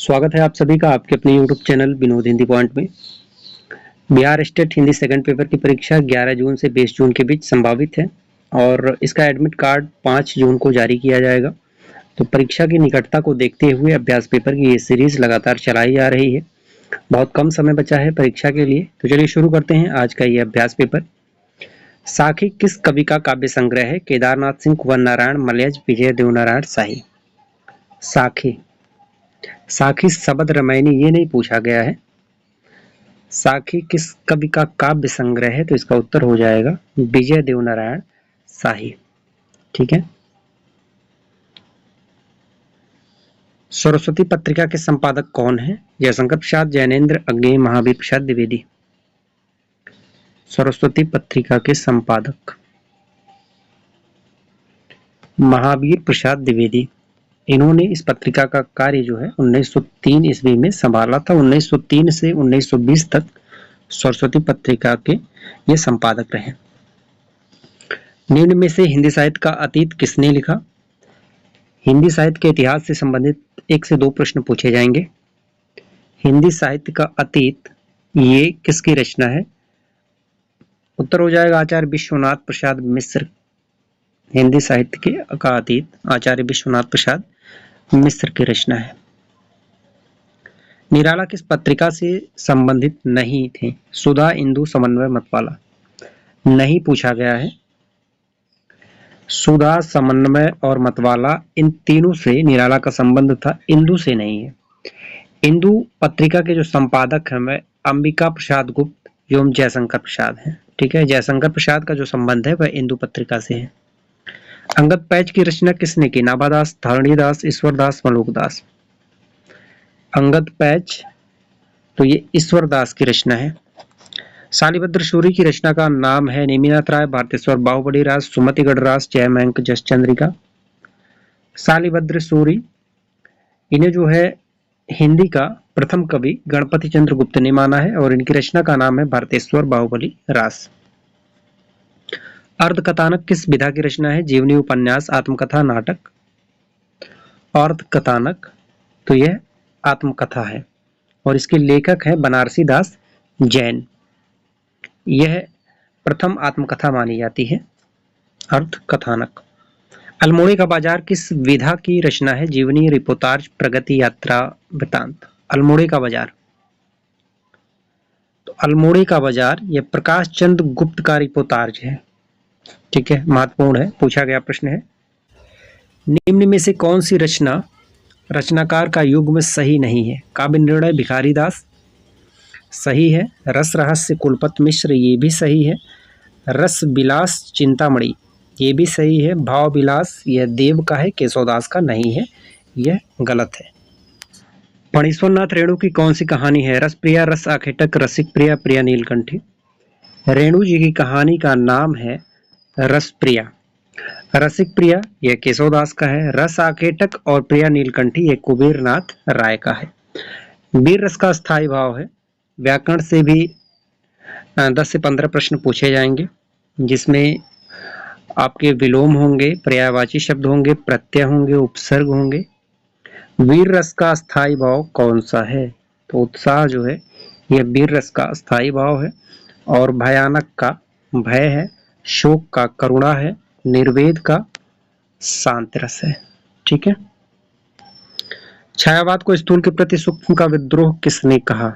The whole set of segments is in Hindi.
स्वागत है आप सभी का आपके अपने YouTube channel Vinod Hindi point में। Bihar state Hindi second paper की परीक्षा 11 जून से 20 जून के बीच संभावित है और इसका एडमिट कार्ड 5 जून को जारी किया जाएगा। तो परीक्षा की निकटता को देखते हुए अभ्यास पेपर की ये सीरीज लगातार चलाई जा रही है। बहुत कम समय बचा है परीक्षा के लिए, तो चलिए शुरू करते हैं आज का ये अभ्यास पेपर। साखी किस कवि का काव्य संग्रह है? केदारनाथ सिंह, कुंवर नारायण, मलयज, विजय देवनारायण शाही। साखी साखी शबद रामायणी ये नहीं पूछा गया है। साखी किस कवि का काव्य संग्रह है? तो इसका उत्तर हो जाएगा विजय देवनारायण शाही। ठीक है। सरस्वती पत्रिका के संपादक कौन है? जयशंकर प्रसाद, जैनेन्द्र अज्ञेय, महावीर प्रसाद द्विवेदी। सरस्वती पत्रिका के संपादक महावीर प्रसाद द्विवेदी। इन्होंने इस पत्रिका का कार्य जो है 1903 ईस्वी में संभाला था। 1903 से 1920 तक सरस्वती पत्रिका के ये संपादक रहे। निम्न में से हिंदी साहित्य का अतीत किसने लिखा? हिंदी साहित्य के इतिहास से संबंधित 1 से 2 प्रश्न पूछे जाएंगे। हिंदी साहित्य का अतीत ये किसकी रचना है? उत्तर हो जाएगा आचार्य विश्वनाथ प्रसाद मिश्र। हिंदी साहित्य के का अतीत आचार्य विश्वनाथ प्रसाद मिश्र की रचना है। निराला किस पत्रिका से संबंधित नहीं थे? सुधा, इंदु, समन्वय, मतवाला। नहीं पूछा गया है। सुधा, समन्वय और मतवाला इन तीनों से निराला का संबंध था, इंदु से नहीं है। इंदु पत्रिका के जो संपादक हैं वह अंबिका प्रसाद गुप्त एवं जयशंकर प्रसाद हैं। ठीक है, जयशंकर प्रसाद का जो संबंध है वह इंदु पत्रिका से है। अंगद पैच की रचना किसने की? नाभादास, धरणीदास, ईश्वरदास, मलूकदास। अंगद पैच तो ये ईश्वरदास की रचना है। शालिभद्र सूरी की रचना का नाम है नेमिनाथ राय, भारतेश्वर बाहुबली राज, सुमतिगढ़ राज, जयमंक जस चंद्रिका। शालिभद्र सूरी इन्हें जो है हिंदी का प्रथम कवि गणपति चंद्र गुप्त ने माना है और इनकी रचना का नाम है भारतेश्वर बाहुबली राज। अर्धकथानक किस विधा की रचना है? जीवनी, उपन्यास, आत्मकथा, नाटक। अर्धकथानक तो यह आत्मकथा है और इसके लेखक है बनारसी दास जैन। यह प्रथम आत्मकथा मानी जाती है अर्धकथानक। अल्मोड़े का बाजार किस विधा की रचना है? जीवनी, रिपोर्टाज, प्रगति, यात्रा, वृतांत। अल्मोड़े का बाजार तो अल्मोड़े का बाजार यह प्रकाश चंद्र गुप्त का रिपोर्टाज है। ठीक है, महत्वपूर्ण है, पूछा गया प्रश्न है। निम्न में से कौन सी रचना रचनाकार का युग में सही नहीं है? काव्य निर्णय भिखारी दास सही है। रस रहस्य कुलपत मिश्र ये भी सही है। रस विलास चिंतामणि ये भी सही है। भाव विलास यह देव का है, केशवदास का नहीं है, यह गलत है। फणीश्वरनाथ रेणु की कौन सी कहानी है? रस प्रिया, रस आखेटक, रसिक प्रिया, प्रिया नीलकंठी। रेणु जी की कहानी का नाम है रस प्रिया। रसिक प्रिया यह केशवदास का है। रस आकेटक और प्रिया नीलकंठी यह कुबेरनाथ राय का है। वीर रस का स्थायी भाव है। व्याकरण से भी 10 से 15 प्रश्न पूछे जाएंगे जिसमें आपके विलोम होंगे, पर्यायवाची शब्द होंगे, प्रत्यय होंगे, उपसर्ग होंगे। वीर रस का स्थायी भाव कौन सा है? तो उत्साह जो है यह वीर रस का स्थायी भाव है और भयानक का भय है, शोक का करुणा है, निर्वेद का शांत रस है। ठीक है। छायावाद को स्थूल के प्रति सूक्ष्म का विद्रोह किसने कहा?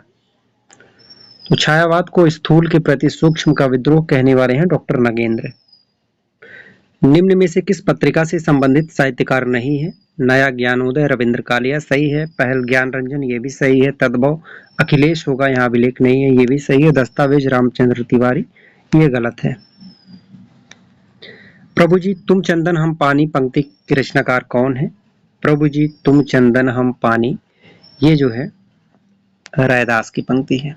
तो छायावाद को स्थूल के प्रति सूक्ष्म का विद्रोह कहने वाले हैं डॉक्टर नगेंद्र। निम्न में से किस पत्रिका से संबंधित साहित्यकार नहीं है? नया ज्ञानोदय, रविंद्र कालिया सही है। पहल ज्ञान रंजन ये भी सही है। तद्भव अखिलेश होगा, यहाँ अभिलेख नहीं है, ये भी सही है। दस्तावेज रामचंद्र तिवारी ये गलत है। प्रभु जी तुम चंदन हम पानी पंक्ति के रचनाकार कौन है? प्रभु जी तुम चंदन हम पानी ये जो है रैदास की पंक्ति है।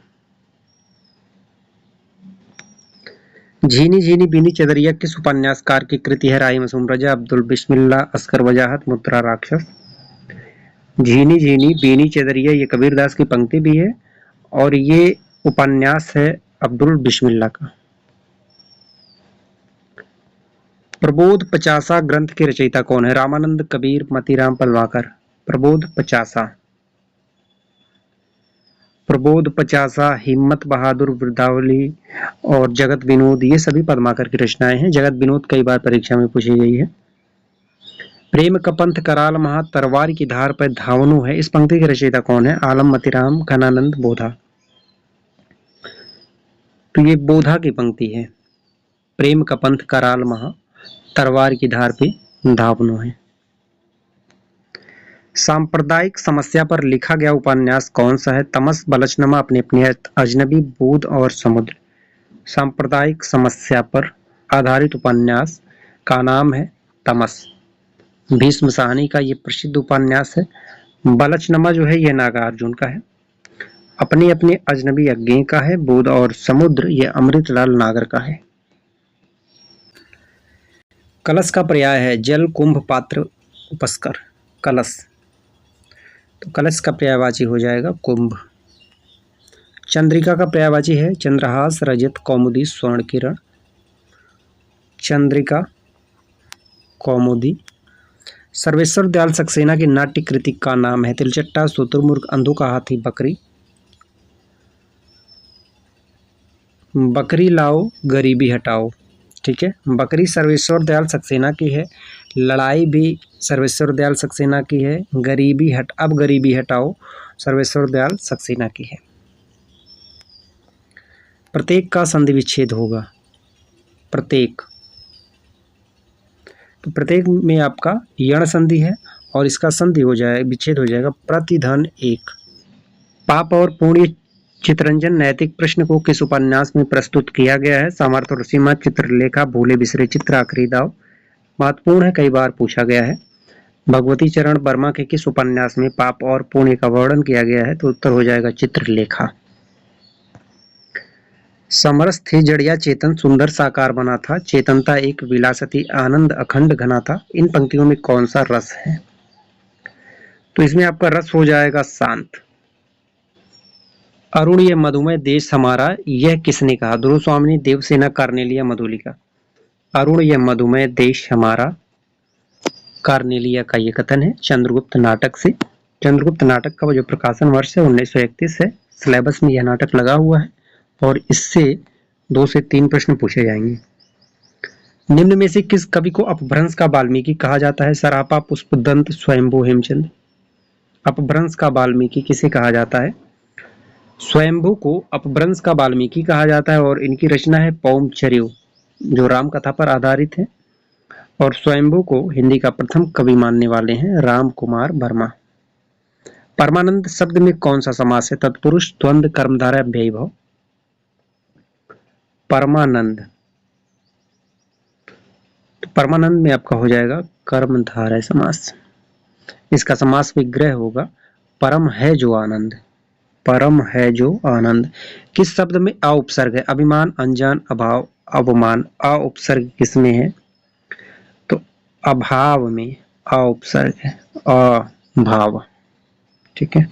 झीनी झीनी बीनी चदरिया किस उपन्यासकार की कृति है? राही मासूम रजा, अब्दुल बिस्मिल्लाह, अस्कर वजाहत, मुद्रा राक्षस। झीनी झीनी बीनी चदरिया ये कबीरदास की पंक्ति भी है और ये उपन्यास है अब्दुल बिस्मिल्लाह का। प्रबोध 50 ग्रंथ के रचयिता कौन है? रामानंद, कबीर, मतीराम, पलवाकर। प्रबोध 50 प्रबोध पचासा, हिम्मत बहादुर, वृद्धावली और जगत विनोद, ये सभी पद्माकर की रचनाएं हैं। जगत विनोद कई बार परीक्षा में पूछी गई है। प्रेम कपंथ कराल महा, तरवार की धार पर धावनु है, इस पंक्ति के रचयिता कौन है? आलम मतिराम, घनानंद, बोधा। तो ये बोधा की पंक्ति है। प्रेम कपंथ कराल महा, तरवार की धार पे धावनु है। सांप्रदायिक समस्या पर लिखा गया उपन्यास कौन सा है? तमस, बलचनमा, अपने अपने अजनबी, बूंद और समुद्र। सांप्रदायिक समस्या पर आधारित उपन्यास का नाम है तमस। भीष्म साहनी का ये प्रसिद्ध उपन्यास है। बलचनमा जो है ये नागार्जुन का है। अपने अपने अजनबी अज्ञेय का है। बूंद और समुद्र ये अमृतलाल नागर का है। कलश का पर्याय है जल, कुंभ, पात्र, उपस्कर। कलश, तो कलश का पर्यायवाची हो जाएगा कुंभ। चंद्रिका का पर्यायवाची है चंद्रहास, रजत, कौमुदी, स्वर्ण किरण। चंद्रिका, कौमुदी। सर्वेश्वर दयाल सक्सेना की नाट्य कृति का नाम है तिलचट्टा, शुतुरमुर्ग, अंधों का हाथी, बकरी। बकरी लाओ गरीबी हटाओ, ठीक है। बकरी सर्वेश्वर दयाल सक्सेना की है। लड़ाई भी सर्वेश्वर दयाल सक्सेना की है। अब गरीबी हटाओ सर्वेश्वर दयाल सक्सेना की है। प्रत्येक का संधि विच्छेद होगा। प्रत्येक, तो प्रत्येक में आपका यण संधि है और इसका संधि हो जाए, विच्छेद हो जाएगा प्रतिधन एक। पाप और पुण्य चित्रंजन नैतिक प्रश्न को किस उपन्यास में प्रस्तुत किया गया है? सामर्थ्य और सीमा, चित्रलेखा, भूले बिसरे चित्र, आखिरी दाव। महत्वपूर्ण है, कई बार पूछा गया है। भगवती चरण वर्मा के किस उपन्यास में पाप और पुण्य का वर्णन किया गया है? तो उत्तर हो जाएगा चित्रलेखा। समरस थे जड़िया चेतन, सुंदर साकार बना था, चेतनता एक विलासती, आनंद अखंड घना था। इन पंक्तियों में कौन सा रस है? तो इसमें आपका रस हो जाएगा शांत। अरुण ये मधुमय देश हमारा, यह किसने कहा? ध्रुव स्वामिनी, देवसेना, कार्नेलिया, मधुलिका। अरुण ये मधुमय देश हमारा, कार्नेलिया का ये कथन है चंद्रगुप्त नाटक से। चंद्रगुप्त नाटक का जो प्रकाशन वर्ष है 1931 है। सिलेबस में यह नाटक लगा हुआ है और इससे 2 से 3 प्रश्न पूछे जाएंगे। निम्न में से किस कवि को अपभ्रंश का वाल्मीकि कहा जाता है? सरापा, पुष्पदंत, स्वयंभू, हेमचंद। अपभ्रंश का वाल्मीकि किसे कहा जाता है? स्वयंभू को अपभ्रंश का वाल्मीकि कहा जाता है और इनकी रचना है पौमचर्यो, जो राम कथा पर आधारित है। और स्वयंभू को हिंदी का प्रथम कवि मानने वाले हैं राम कुमार वर्मा। परमानंद शब्द में कौन सा समास है? तत्पुरुष, द्वंद्व, कर्मधारय, व्ययभाव। परमानंद, तो परमानंद में आपका हो जाएगा कर्मधारय समास। इसका समास विग्रह होगा परम है जो आनंद। परम है जो आनंद। किस शब्द में अ उपसर्ग है? अभिमान, अनजान, अभाव, अवमान। अ उपसर्ग किसमें है? तो अभाव में अ उपसर्ग है, अभाव, ठीक है।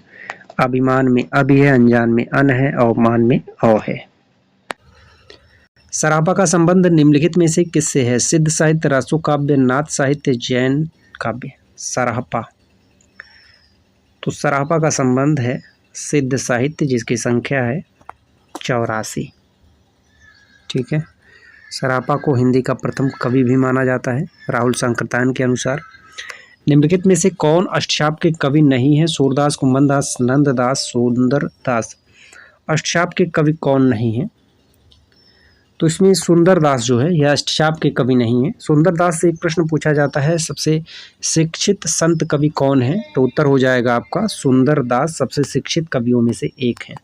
अभिमान में अभी है, अनजान में अन है, अवमान में अ है। सरापा का संबंध निम्नलिखित में से किससे है? सिद्ध साहित्य, रासो काव्य, नाथ साहित्य, जैन काव्य। सरापा, तो सरापा का संबंध है सिद्ध साहित्य जिसकी संख्या है 84, ठीक है। सरापा को हिंदी का प्रथम कवि भी माना जाता है राहुल संकृतायन के अनुसार। निम्नलिखित में से कौन अष्टशाप के कवि नहीं है? सूरदास, कुंभनदास, नंददास, सुंदरदास। अष्टशाप के कवि कौन नहीं है? तो इसमें सुंदरदास जो है यह अष्टशाप के कवि नहीं है। सुंदरदास से एक प्रश्न पूछा जाता है सबसे शिक्षित संत कवि कौन है? तो उत्तर हो जाएगा आपका सुंदरदास सबसे शिक्षित कवियों में से एक है।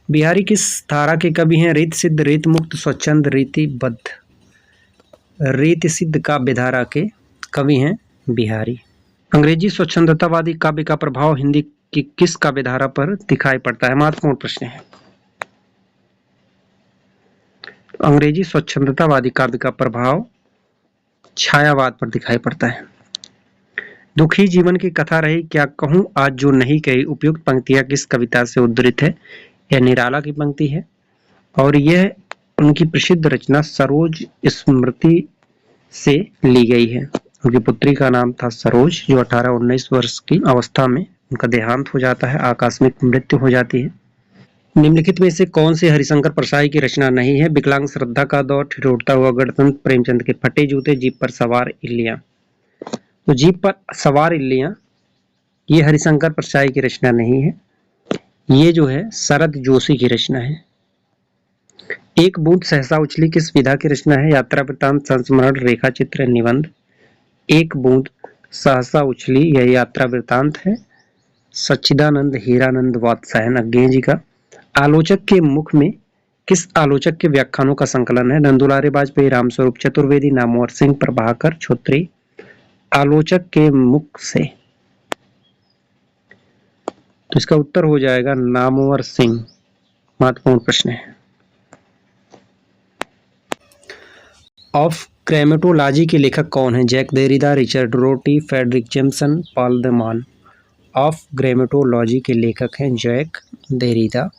बिहारी किस धारा के कवि हैं? रीत सिद्ध, रीत मुक्त, स्वच्छंद, रीतिबद्ध। रीत सिद्ध काव्य धारा के कवि हैं बिहारी। अंग्रेजी स्वच्छंदतावादी काव्य का प्रभाव हिंदी की किस काव्य धारा पर दिखाई पड़ता है? महत्वपूर्ण प्रश्न है। अंग्रेजी स्वच्छंदतावादी काव्य का प्रभाव छायावाद पर दिखाई पड़ता है। दुखी जीवन की कथा रही क्या कहूं आज जो नहीं कही, उपयुक्त पंक्तियां किस कविता से उद्धृत है? यह निराला की पंक्ति है और यह उनकी प्रसिद्ध रचना सरोज स्मृति से ली गई है। उनकी पुत्री का नाम था सरोज, जो 18-19 वर्ष की अवस्था में उनका देहांत हो जाता है, आकस्मिक मृत्यु हो जाती है। निम्नलिखित में से कौन सी हरिशंकर परसाई की रचना नहीं है? विकलांग श्रद्धा का दौर, ठिठुरता हुआ गणतंत्र, प्रेमचंद के फटे जूते, जीप पर सवार इल्लियां। तो जीप पर सवार इल्लियां ये हरिशंकर परसाई की रचना नहीं है, ये जो है शरद जोशी की रचना है। एक बूंद सहसा उछली किस विधा की रचना है? यात्रा वृत्तांत, संस्मरण, रेखा चित्र, निबंध। एक बूंद सहसा उछली यह यात्रा वृत्तांत है। सच्चिदानंद हीरानंद वात्सायन अज्ञे जी का। आलोचक के मुख में किस आलोचक के व्याख्यानों का संकलन है? नंदुलारे वाजपेयी, रामस्वरूप चतुर्वेदी, नामवर सिंह, प्रभाकर छोत्री। आलोचक के मुख से, तो इसका उत्तर हो जाएगा नामवर सिंह। महत्वपूर्ण प्रश्न है। ऑफ क्रेमेटोलॉजी के लेखक कौन है? Jacques Derrida, Richard Rorty, Fredric Jameson, Paul de Man. Of Grammatology के लेखक हैं जैक देरिदा।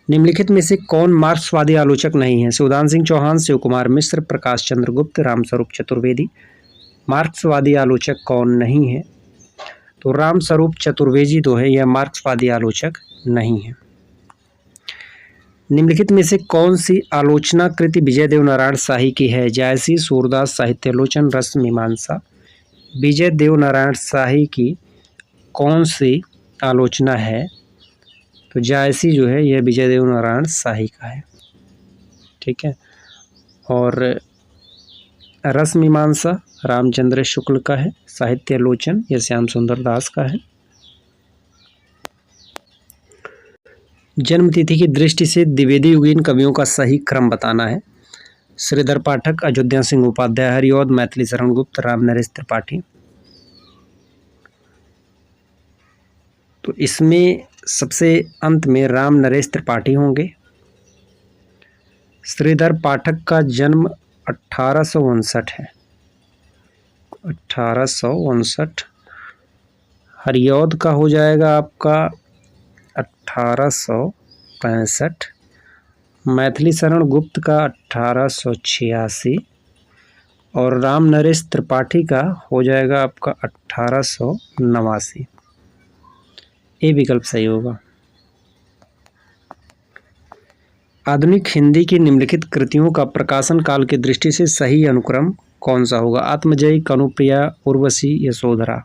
निम्नलिखित में से कौन मार्क्सवादी आलोचक नहीं है? शिवदान सिंह चौहान, शिव कुमार मिश्र, प्रकाश चंद्र गुप्त, रामस्वरूप चतुर्वेदी। मार्क्सवादी आलोचक कौन नहीं है? तो रामस्वरूप चतुर्वेदी तो है, यह मार्क्सवादी आलोचक नहीं है। निम्नलिखित में से कौन सी आलोचना कृति विजय देव नारायण शाही की है? जायसी, सूरदास, साहित्यालोचन, रस मीमांसा। विजय देव नारायण शाही की कौन सी आलोचना है? तो जायसी जो है यह विजय देव नारायण शाही का है, ठीक है। और रस मीमांसा रामचंद्र शुक्ल का है। साहित्यालोचन यह श्याम सुंदर दास का है। जन्म तिथि की दृष्टि से द्विवेदी युगीन कवियों का सही क्रम बताना है। श्रीधर पाठक, अयोध्या सिंह उपाध्याय, हरिऔध, मैथिली शरण गुप्त, राम नरेश त्रिपाठी। तो इसमें सबसे अंत में राम नरेश त्रिपाठी होंगे। श्रीधर पाठक का जन्म 1859 है, 1859। हरिऔध का हो जाएगा आपका 1865। मैथिली शरण गुप्त का 1886 और राम नरेश त्रिपाठी का हो जाएगा आपका 1889। ये विकल्प सही होगा। आधुनिक हिंदी की निम्नलिखित कृतियों का प्रकाशन काल की दृष्टि से सही अनुक्रम कौन सा होगा? आत्मजयी, कनुप्रिया, उर्वशी, यशोधरा।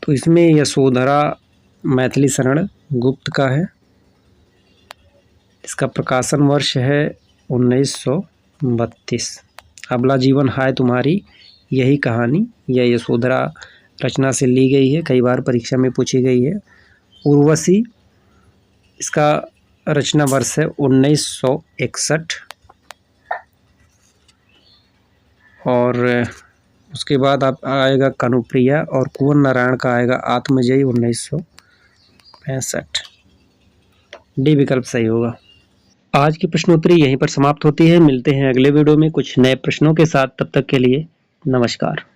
तो इसमें यशोधरा मैथिली शरण गुप्त का है। इसका प्रकाशन वर्ष है 1932। अबला जीवन हाय तुम्हारी यही कहानी, यह यशोधरा रचना से ली गई है, कई बार परीक्षा में पूछी गई है। उर्वशी इसका रचना वर्ष है 1961। और उसके बाद आप आएगा कनुप्रिया और कुंवर नारायण का आएगा आत्मजयी 1965। डी विकल्प सही होगा। आज की प्रश्नोत्तरी यहीं पर समाप्त होती है। मिलते हैं अगले वीडियो में कुछ नए प्रश्नों के साथ। तब तक के लिए नमस्कार।